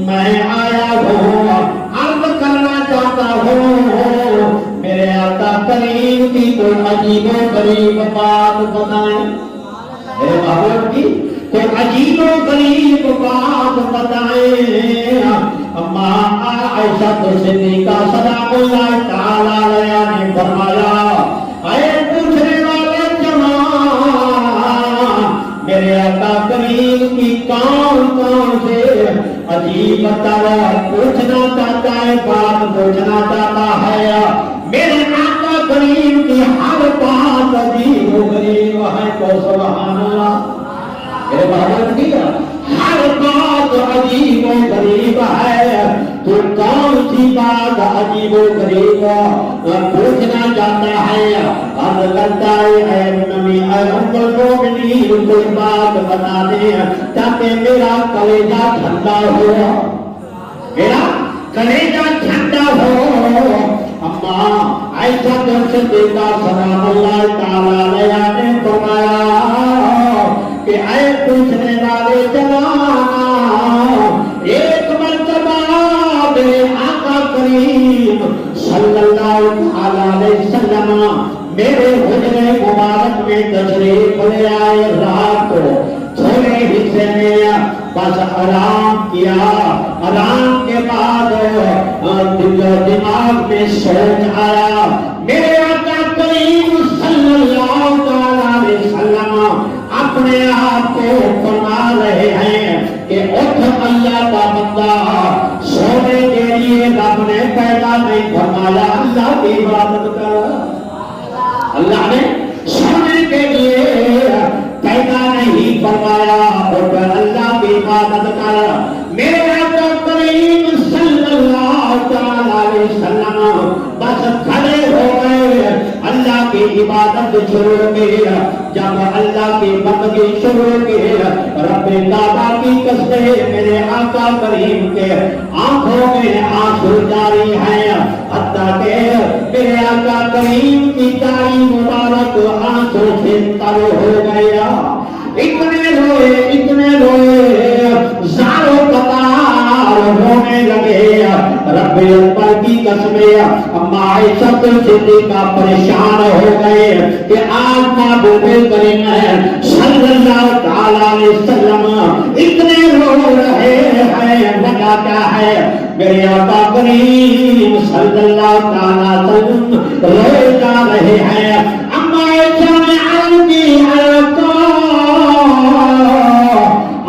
میں آیا ہوں عرض کرنا چاہتا ہوں میرے آقا کریم کی کوئی عجیب و غریب بات بتائیں، میرے محبوب کی کوئی عجیب و غریب بات بتائیں۔ اما عائشہ صدیقہ سلام اللہ تعالی علیہا نے فرمایا اے پوچھنے والے جوان، میرے آقا کریم کی کون کون سے عجیب بات پوچھنا چاہتا ہے، بات پوچھنا چاہتا ہے۔ میرے آقا کریم کی ہر بات عجیب و غریب ہے، تو سبحان اللہ۔ میرے محبوب کی ہر بات عجیب و غریب ہے، تو کون سی بات عجیب و غریب پوچھنا چاہتا ہے؟ عرض کرتا ہے اے نبی اے ام المؤمنین کوئی بات بتا دیں تاکہ میرا کلیجہ ٹھنڈا ہو، میرا کلیجہ ٹھنڈا ہو۔ اما عائشہ صدیقہ سلام اللہ تعالی علیہا نے فرمایا کہ اے پوچھنے والے جوان، ایک مرتبہ میرے آقا کریم صلی اللہ علیہ وسلم میرے حجرے مبارک میں تشریف لے آئے، رات کو تھوڑے حصے میں بس آرام کیا، آرام کے بعد دماغ میں سوچ آیا، میرے آقا کریم صلی اللہ علیہ وسلم اپنے آپ کو فرما رہے ہیں کہ اٹھ اللہ کا بندہ، سونے کے لیے رب نے پیدا نہیں فرمایا، اللہ کی عبادت کر۔ اللہ نے سونے کے لیے پیدا نہیں فرمایا، اٹھ اللہ کی عبادت کر۔ میرے آقا کریم صلی اللہ علیہ وسلم بس کھڑے ہو گئے، اللہ کی عبادت شروع کی۔ جب اللہ کی بندگی شروع کی، رب کعبہ کی قسم میرے آقا کریم کے آنکھوں میں آنسو جاری ہیں، حتیٰ کہ میرے آقا کریم کی داڑھی مبارک آنسو سے تر ہو گیا۔ اتنے روئے زاروں قطار ہونے لگے۔ رب اکبر کی قسم اما عائشہ صدیقہ پریشان ہو گئے کہ آج محبوب کریم صلی اللہ علیہ وسلم اتنے رو رہے ہیں، وجہ کیا ہے؟ میرے آقا کریم صلی اللہ علیہ وسلم روئے جا رہے ہیں۔ اما عائشہ نے عرض کی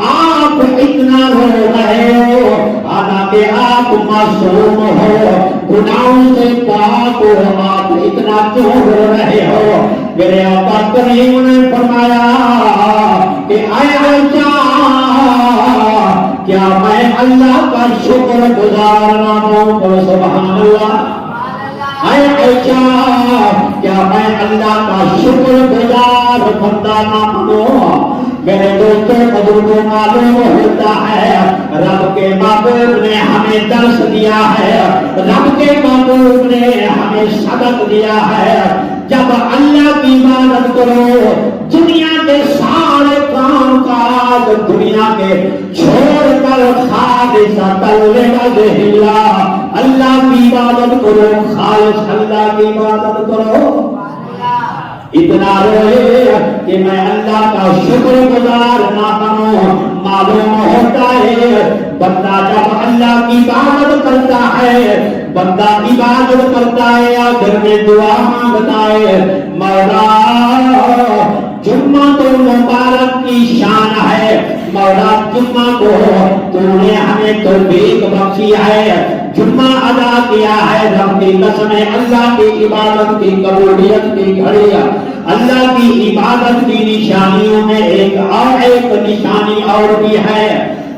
آپ اتنا رو رہے ہو، حالانکہ آپ معصوم ہو، گناہوں سے پاک ہو، آپ اتنا کیوں رو رہے ہو؟ میرے آقا کریم نے فرمایا کہ اے عائشہ، کیا میں اللہ کا شکر گزار نہ ہوں؟ سبحان اللہ۔ اے عائشہ، کیا میں اللہ کا شکر گزار بندہ نہ ہوں؟ میرے دوستوں بزرگوں معلوم ہوتا ہے رب کے محبوب نے ہمیں درس دیا ہے، رب کے محبوب نے ہمیں سبق دیا ہے، جب اللہ کی عبادت کرو، دنیا کے سارے کام کاج دنیا کے چھوڑ کر خالصۃ لوجہ اللہ، اللہ کی عبادت کرو، خالص اللہ کی عبادت کرو۔ اتنا روئے کہ میں اللہ کا شکر گزار نہ بنوں۔ معلوم ہوتا ہے بندہ جب اللہ کی عبادت کرتا ہے، بندہ عبادت کرتا ہے یا گھر میں دعا مانگتا ہے، مولا جمعہ تو مبارک کی شان ہے، مولا جمعہ کو تو نے ہمیں توفیق بخشی ہے، جمعہ ادا کیا ہے، رب کی قسم اللہ کی عبادت کی قبولیت کی گھڑی، اللہ کی عبادت کی نشانیوں میں ایک نشانی اور بھی ہے۔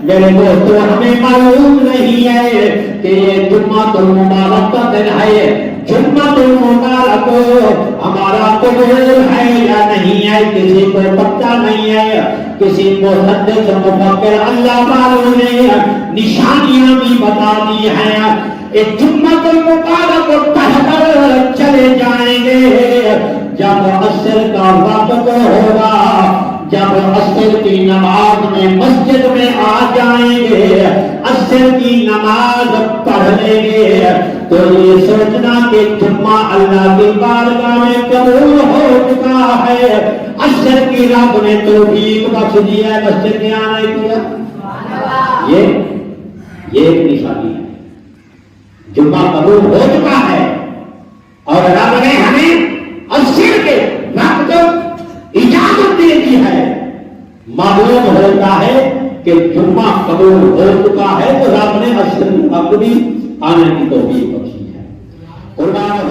میرے دوستو ہمیں معلوم نہیں ہے کہ یہ جمعہ المبارک کا دن ہے، جمعہ المبارک ہمارا قبول ہے یا نہیں ہے کسی کو پتہ نہیں ہے، کسی محدث مفکر اللہ والوں نے نشانیاں بھی بتا دی ہیں۔ ایک جمعہ المبارک پڑھ کر چلے جائیں گے، جب عصر کا وقت ہوگا جب عصر کی نماز میں مسجد میں آ جائیں گے، عصر کی نماز پڑھ لیں گے، تو یہ سوچنا کہ جمعہ اللہ کی بارگاہ میں قبول ہو چکا ہے، عصر کی رب نے توفیق بخش دی ہے مسجد میں آنے کی۔ یہ ایک نشانی ہے، جمعہ قبول ہو چکا ہے اور رب نے ہمیں عصر کے وقت اجازت دے دی ہے۔ معلوم ہوتا ہے کہ جمعہ قبول ہو چکا ہے تو رب نے عصر کے وقت بھی آنے کی توفیق بخشی ہے۔ قربان